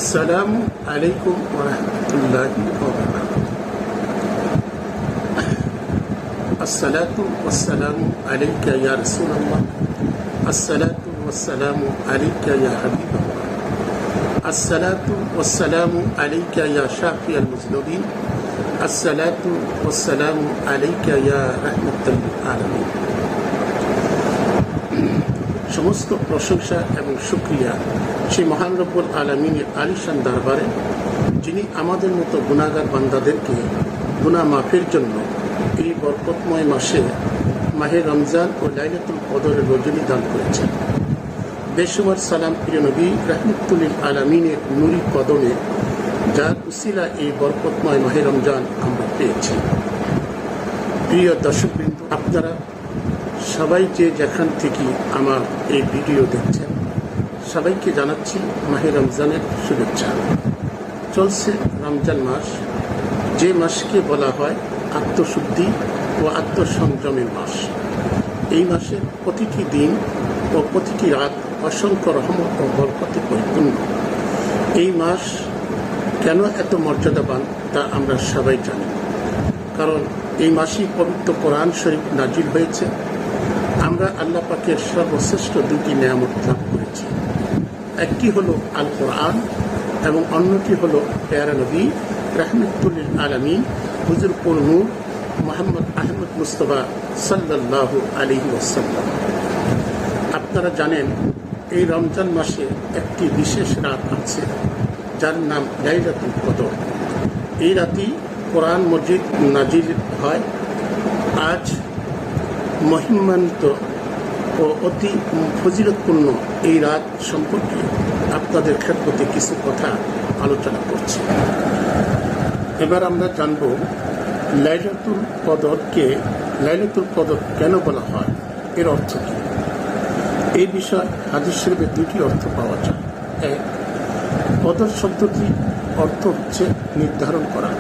আসসালামু আলাইকুম ওয়া রাহমাতুল্লাহি ওয়া বারাকাতুহু। আসসালাতু ওয়াসসালামু আলাইকা ইয়া রাসূলুল্লাহ, আসসালাতু ওয়াসসালামু আলাইকা ইয়া হাবিবাল্লাহ, আসসালাতু ওয়াসসালামু আলাইকা ইয়া শাফিয়াল মুজনিবিন, আসসালাতু ওয়াসসালামু আলাইকা ইয়া রাহমাতাল লিল আলামিন। সমস্ত প্রশংসা এবং শুকরিয়া সেই মহান রব্বুল আলামিনের আলিশান দরবারে, যিনি আমাদের মতো গুনাহগার বান্দাদেরকে গুনাহ মাফের জন্য এই বরকতময় মাসে মাহে রমজান ও লাইলাতুল কদরের রজনী দান করেছেন। বেশুমার সালাম প্রিয় নবী রাহমাতুল লিল আলামিনের নূরি কদমে, যার উসিলা এই বরকতময় মাহে রমজান আমরা পেয়েছি। প্রিয় দর্শকবৃন্দ, আপনারা সবাই যে যেখান থেকে আমার এই ভিডিও দেখছেন, সবাইকে জানাচ্ছি মাহে রমজানের শুভেচ্ছা। চলছে রমজান মাস, যে মাসকে বলা হয় আত্মশুদ্ধি ও আত্মসংযমের মাস। এই মাসের প্রতিটি দিন ও প্রতিটি রাত অসংখ্য রহমত ও বরকতে পরিপূর্ণ। এই মাস কেন এত মর্যাদাবান তা আমরা সবাই জানি, কারণ এই মাসেই পবিত্র কোরআন শরীফ নাজিল হয়েছে। আমরা আল্লাহ পাকের সর্বশ্রেষ্ঠ দুটি নিয়ামত লাভ করেছি। একটি হলো আল কোরআন এবং অন্যটি হলো প্যারা নবী রাহমাতুল লিল আলামিন হুজুর নূর মুহাম্মদ আহমদ মুস্তাফা সাল্লাল্লাহু আলাইহি ওয়াসাল্লাম। আপনারা জানেন, এই রমজান মাসে একটি বিশেষ রাত আছে, যার নাম লাইলাতুল কদর। এই রাতেই কোরআন মজিদ নাজিল হয়। আজ মহিমান্বিত ও অতি ফজিলতপূর্ণ এই রাত সম্পর্কে আপনাদের ক্ষেত্রে কিছু কথা আলোচনা করছি। এবার আমরা জানব লাইলাতুল কদর কেন বলা হয়, এর অর্থ কি। এই বিষয়ে হাদিস শরীফে দুটি অর্থ পাওয়া যায়। এক, কদর শব্দটি অর্থ হচ্ছে নির্ধারণ করা।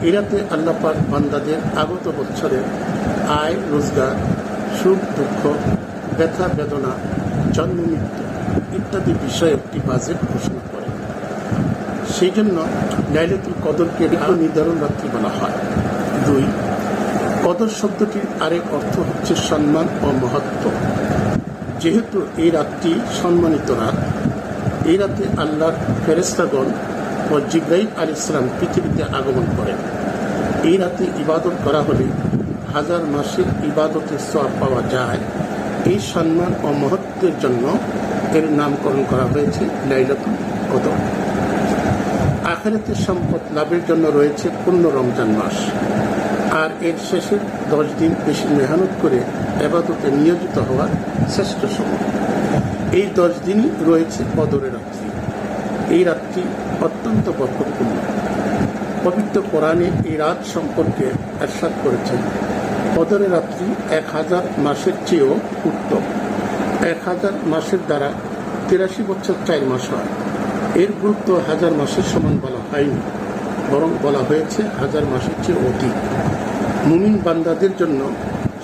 এই রাতে আল্লাহ পাক বান্দাদের আগত বছরের আয় রোজগার, সুখ দুঃখ, ব্যথা বেদনা, জন্ম মৃত্যু ইত্যাদি বিষয়ে একটি বাজেট ঘোষণা করে। সেই জন্য লাইলাতুল কদরকে নির্ধারণ রাত্রি বলা হয়। দুই, কদর শব্দটির আরেক অর্থ হচ্ছে সম্মান ও মহত্ব। যেহেতু এই রাতটি সম্মানিত রাত, এই রাতে আল্লাহর ফেরেশতাগণ ও জিবরাইল আলাইহিস সালাম পৃথিবীতে আগমন করেন। এই রাতে ইবাদত করা হলে হাজার মাসের ইবাদতের সওয়াব পাওয়া যায়। এই সম্মান ও মহত্বের জন্য এর নামকরণ করা হয়েছে লাইলাতুল কদর। আখিরাতের সম্পদ লাভের জন্য রয়েছে পূর্ণ রমজান মাস, আর এর শেষের 10 দিন বেশি মেহনত করে ইবাদতে নিয়োজিত হওয়ার শ্রেষ্ঠ সময়। এই 10 দিনই রয়েছে কদরের রাত্রি। এই রাত্রি অত্যন্ত বরকতপূর্ণ। পবিত্র কোরআনে এই রাত সম্পর্কে ইরশাদ করেছেন, কদরের রাত্রি 1000 মাসের চেয়েও উত্তম। 1000 মাসের দ্বারা 83 বছর 4 মাস হয়। এর গুরুত্ব 1000 মাসের সমান বলা হয়নি, বরং বলা হয়েছে 1000 মাসের চেয়ে অধিক। মুমিন বান্দাদের জন্য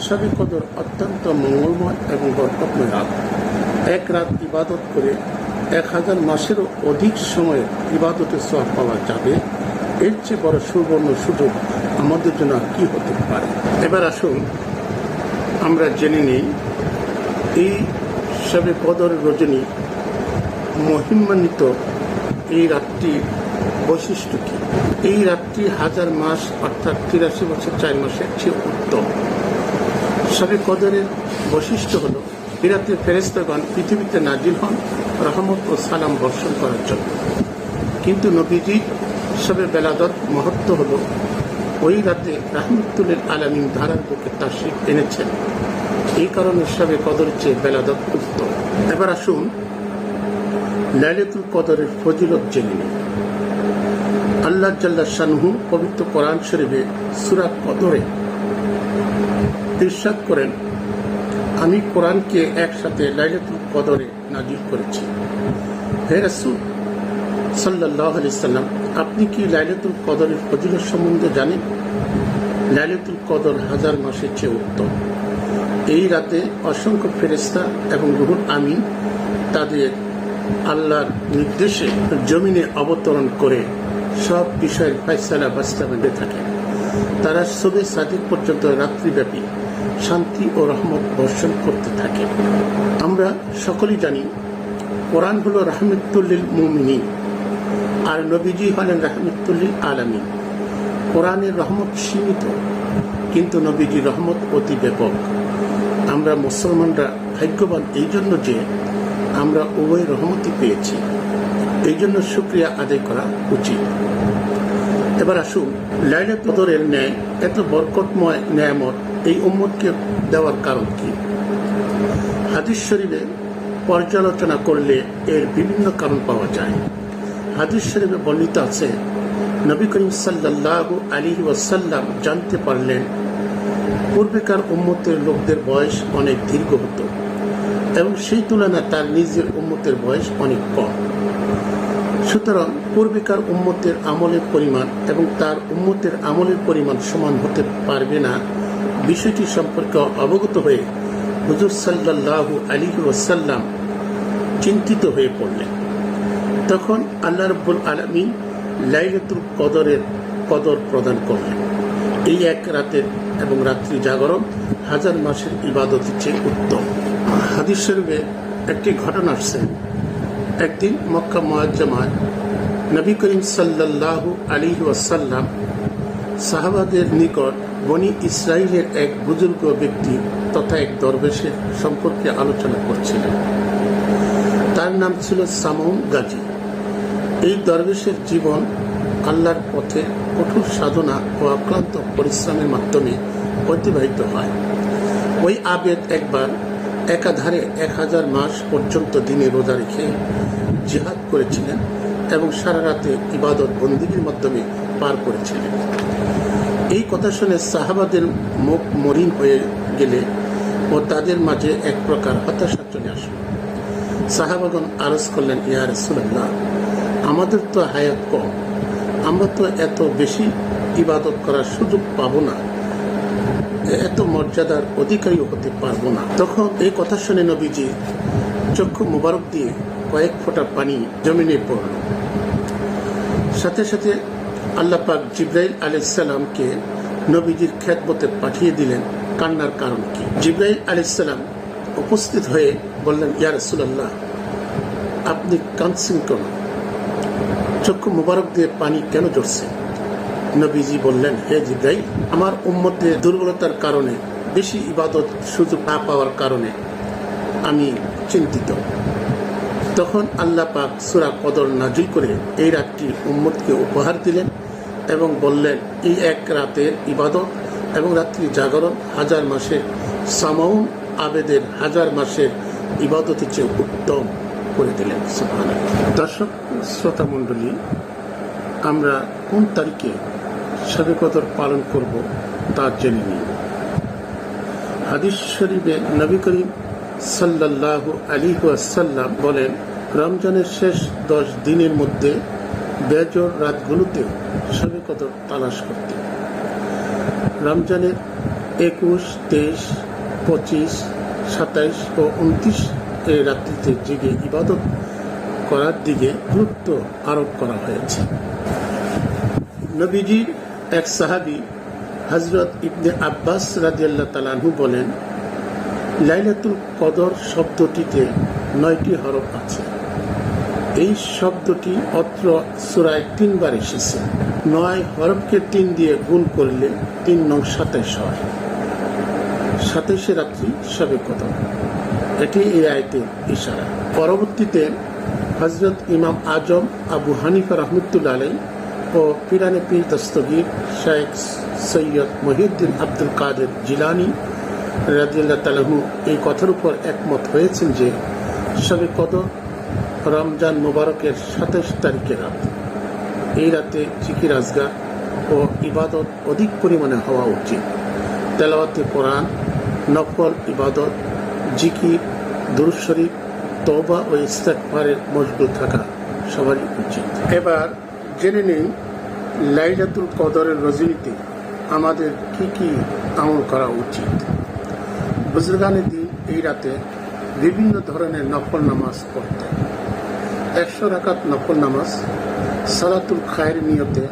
শবে কদর অত্যন্ত মঙ্গলময় এবং বরকতময় রাত। এক রাত ইবাদত করে 1000 মাসেরও অধিক সময়ে ইবাদতের সওয়াব পাওয়া যাবে। এর চেয়ে বড় সুবর্ণ সুযোগ আমাদের জন্য কি হতে পারে। এবার আসুন আমরা জেনে নিই এই শবে কদর রজনী মহিমান্বিত এই রাতটির বৈশিষ্ট্য কি। এই রাতটি 1000 মাস অর্থাৎ 83 বছর 4 মাসের চেয়ে উত্তম। শবে কদরের বৈশিষ্ট্য হল, এই রাতে ফেরেশতাগণ পৃথিবীতে নাজিল হন রহমত ও সালাম বর্ষণ করার জন্য। কিন্তু নবীজি শবে বেলাদত মহত্ব হল, ওই রাতে রাহমাতুল লিল আলামিন ধারার বুকে তাশরীফ এনেছেন। এই কারণে শবে কদরের চেয়ে বেলাদত উত্তম। এবার আসুন লাইলাতুল কদরের ফজিলত জেনে নিই। আল্লাহ জাল্লা শানহু পবিত্র কোরআন শরীফে সূরা কদরে ইরশাদ করেন, আমি কোরআনকে একসাথে লাইলাতুল কদরে নাজিল করেছি। হে রাসূল সাল্লাল্লাহু আলাইহি সাল্লাম, আপনি কি লাইলাতুল কদরের ফজিলত সম্বন্ধে জানেন? লাইলাতুল কদর 1000 মাসের চেয়ে উত্তম। এই রাতে অসংখ্য ফেরেশতা এবং রূহুল আমিন তাদের আল্লাহর নির্দেশে জমিনে অবতরণ করে সব বিষয়ের ফয়সালা বাস্তবায়নে থাকে। তারা শবে সাদিক পর্যন্ত রাত্রিব্যাপী শান্তি ও রহমত বর্ষণ করতে থাকে। আমরা সকলেই জানি কোরআন হলো রাহমাতুল লিল মুমিনিন, আর নবীজি হলেন রাহমাতুল লিল আলামিন। কোরআনের রহমত সীমিত, কিন্তু নবীজির রহমত অতি ব্যাপক। আমরা মুসলমানরা ভাগ্যবান এই জন্য যে আমরা উভয় রহমতই পেয়েছি, এই জন্য শুকরিয়া আদায় করা উচিত। এবার আসুন, লাইলাতুল কদরের ন্যায় এত বরকতময় নেয়ামত এই উম্মতকে দেওয়ার কারণ কি? হাদিস শরীফে পর্যালোচনা করলে এর বিভিন্ন কারণ পাওয়া যায়। হাদিস শরীফে বর্ণিত আছে, নবী করিম সাল্লাল্লাহু আলাইহি ওয়াসাল্লাম জানতে পারলেন পূর্বেকার উম্মতের লোকদের বয়স অনেক দীর্ঘ হতো এবং সেই তুলনায় তার নিজের উম্মতের বয়স অনেক কম। সুতরাং পূর্বেকার উম্মতের আমলের পরিমাণ এবং তার উম্মতের আমলের পরিমাণ সমান হতে পারবে না। বিষয়টি সম্পর্কে অবগত হয়ে হুজুর সাল্লাল্লাহু আলাইহি ওয়াসাল্লাম চিন্তিত হয়ে পড়লেন। তখন আল্লাহ রাব্বুল আলামিন লাইলাতুল কদর প্রদান করলেন। এই এক রাতের এবং রাত্রি জাগরণ হাজার মাসের ইবাদতের চেয়ে উত্তম। হাদিস শরীফে একটি ঘটনা আসছে, একদিন মক্কা মুআজ্জামায় নবী করিম সাল্লাল্লাহু আলাইহি ওয়াসাল্লাম সাহাবাদের নিকট বনি ইসরাইলের এক বুজুর্গ ব্যক্তি তথা এক দরবেশের সম্পর্কে আলোচনা করছিলেন। তার নাম ছিল সামউন গাজী। এই দরবেশের জীবন আল্লাহর পথে কঠোর সাধনা ও অক্লান্ত পরিশ্রমের মাধ্যমে অতিবাহিত হয়। ওই আবেদ একবার একাধারে 1000 মাস পর্যন্ত দিনে রোজা রেখে জিহাদ করেছিলেন এবং সারা রাতে ইবাদত বন্দিগির মাধ্যমে পার করেছিলেন। এই কথা শুনে সাহাবাদের মুখ মরিন হয়ে গেলে ও তাদের মাঝে এক প্রকার হতাশা চলে আসলো। সাহাবাগণ আরজ করলেন, ইয়া রাসূলুল্লাহ, আমাদের তো হায়াত কম, আমরা তো এত বেশি ইবাদত করার সুযোগ পাবো না, এত মর্যাদার অধিকারীও হতে পারবো না। তখন এই কথা শুনে নবীজি চক্ষু মোবারক দিয়ে কয়েক ফোঁটা পানি জমিনে পড়ল। সাথে সাথে আল্লাহ পাক জিবরাইল আলাইহিস সালামকে নবীজির খেদমতে পাঠিয়ে দিলেন। কান্নার কারণ কি? জিবরাইল আলাইহিস সালাম উপস্থিত হয়ে বললেন, ইয়া রাসূলুল্লাহ, আপনি কাঁদছেন কেন? চক্ষু মোবারক দিয়ে পানি কেন ঝরছে? নবীজি বললেন, হে জিবরাইল, আমার উম্মতের দুর্বলতার কারণে, বেশি ইবাদত সুযোগ না পাওয়ার কারণে আমি চিন্তিত। তখন আল্লাহ পাক সূরা কদর নাযিল করে এই রাতটি উম্মতকে উপহার দিলেন এবং বললেন, এই এক রাতের ইবাদত এবং রাত্রি জাগরণ হাজার মাসের সামাউন আবেদের হাজার মাসের ইবাদতের চেয়ে উত্তম করে দিলেন। সুবহানাল্লাহ। দর্শক শ্রোতা মণ্ডলী, আমরা কোন তারিখে শবে কদর পালন করব তা জেনে নিই। হাদিস শরীফে নবী করিম সাল্লাল্লাহু আলাইহি ওয়াসাল্লাম বলেন, রমজানের শেষ 10 দিনের মধ্যে বেজোর রাতগুলোতে শবে কদর তালাশ করতে। রমজানের 21, 23, 25, 27 ও 29 এই রাত্রিতে জেগে ইবাদত করার দিকে গুরুত্ব আরোপ করা হয়েছে। নবীজির এক সাহাবী হযরত ইবনে আব্বাস রাদিয়াল্লাহু তাআলা আনহু বলেন, লাইলাতুল কদর শব্দটিতে 9টি হরফ আছে। এই শব্দটি অত্র সূরায় 3 বার এসেছে। 9 হরফকে 3 দিয়ে গুণ করলে 3 নং 27 হয়। 27 রাত্রি শবে কদর, এটি এই আয়াতের ইশারা। পরবর্তীতে হযরত ইমাম আজম আবু হানিফা রাহমাতুল্লাহ আলাইহি ও পিরানে পীর দস্তগীর শেখ সৈয়দ মহিউদ্দিন আব্দুল কাদের জিলানী রাদিয়াল্লাহু তাআলা এই কথার উপর একমত হয়েছেন যে শবে কদর রমজান মুবারকের 27 তারিখের রাত। এই রাতে জিকির আজগার ও ইবাদত অধিক পরিমাণে হওয়া উচিত। তেলাওয়াতে কোরআন, নফল ইবাদত, জিকির, দুরূদ শরীফ, তওবা ও ইস্তিগফারে মশগুল থাকা সবারই উচিত। এবার জেনে নিন লাইলাতুল কদরের রজনীতে আমাদের কি কি আমল করা উচিত। বুজুর্গানে দিন এই রাতে বিভিন্ন ধরনের নফল নামাজ পড়তেন। 100 রাকাত নফল নামাজ সালাতুল খায়ের নিয়তে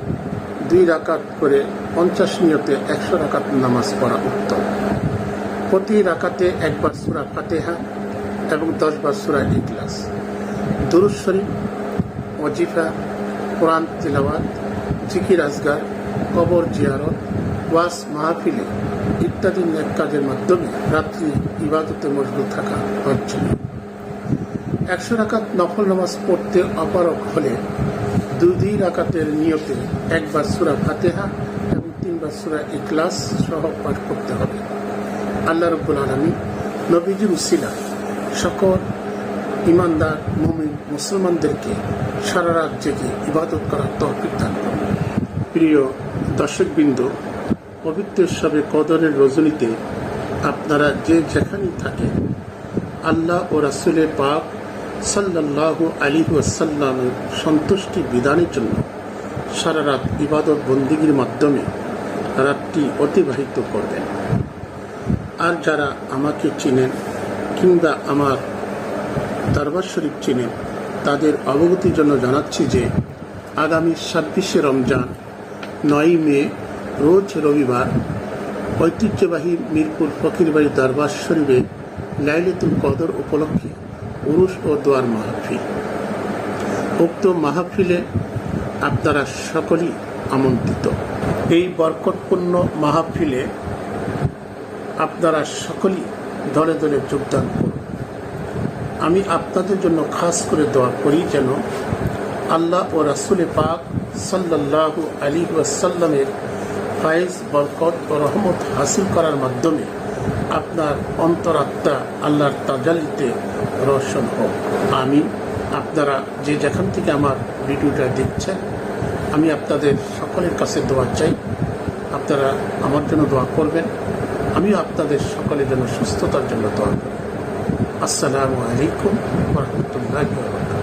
2 রাকাত করে 50 নিয়তে 100 রাকাত নামাজ পড়া উত্তম। প্রতি রাকাতে একবার সূরা ফাতিহা এবং 10 বার সূরা ইখলাস, দুরূদ শরীফ, ওয়াজিফা, কোরআন তিলাওয়াত, জিকির আজগার, কবর জিয়ারত, ওয়াজ মাহফিলে ইত্যাদি নেক কাজের মাধ্যমে রাত্রি ইবাদতে মশগুল থাকা হচ্ছিল। 100 রাকাত নফল নামাজ পড়তে অপারগ হলে 2 রাকাতের নিয়তে একবার সূরা ফাতিহা এবং 3 বার সূরা ইখলাস সহ পাঠ করতে হবে। আল্লাহ রাব্বুল আলামিন নবীজির উসিলা সকল ইমানদার মুমিন মুসলমানদেরকে সারা রাত জেগে ইবাদত করার তৌফিক দান করুন। প্রিয় দর্শকবৃন্দ, পবিত্র শবে কদরের রজনীতে আপনারা যে যেখানেই থাকেন, আল্লাহ ও রাসূলের পাক সাল্লাল্লাহু আলাইহি ওয়াসাল্লামের সন্তুষ্টি বিধানের জন্য সারা রাত ইবাদত বন্দিগির মাধ্যমে রাতটি অতিবাহিত করবেন। আর যারা আমাকে চিনেন কিংবা আমার দরবার শরীফ চিনেন, তাদের অবগতির জন্য জানাচ্ছি যে আগামী 26শে রমজান 9 মে রোজ রবিবার ঐতিহ্যবাহী মিরপুর ফকিরবাড়ি দরবার শরীফে লাইলাতুল কদর উপলক্ষে উরুস ও দোয়ার মাহফিল। উক্ত মাহফিলে আপনারা সকলেই আমন্ত্রিত। এই বরকতপূর্ণ মাহফিলে আপনারা সকলেই দলে দলে যোগদান করুন। আমি আপনাদের জন্য খাস করে দোয়া করি যেন আল্লাহ ও রাসূলে পাক সাল্লাল্লাহু আলাইহি ওয়াসাল্লামের ফায়েজ, বরকত ও রহমত হাসিল করার মাধ্যমে আপনার অন্তরাত্মা আল্লাহর তাজাল্লিতে রোশন হোক। আমি আপনারা যে যেখান থেকে আমার ভিডিওটা দেখছেন, আমি আপনাদের সকলের কাছে দোয়া চাই। আপনারা আমার জন্য দোয়া করবেন, আমিও আপনাদের সকলের জন্য সুস্থতার জন্য দোয়া করি। আসসালামু আলাইকুম ওয়া রাহমাতুল্লাহি ওয়া বারাকাতুহু।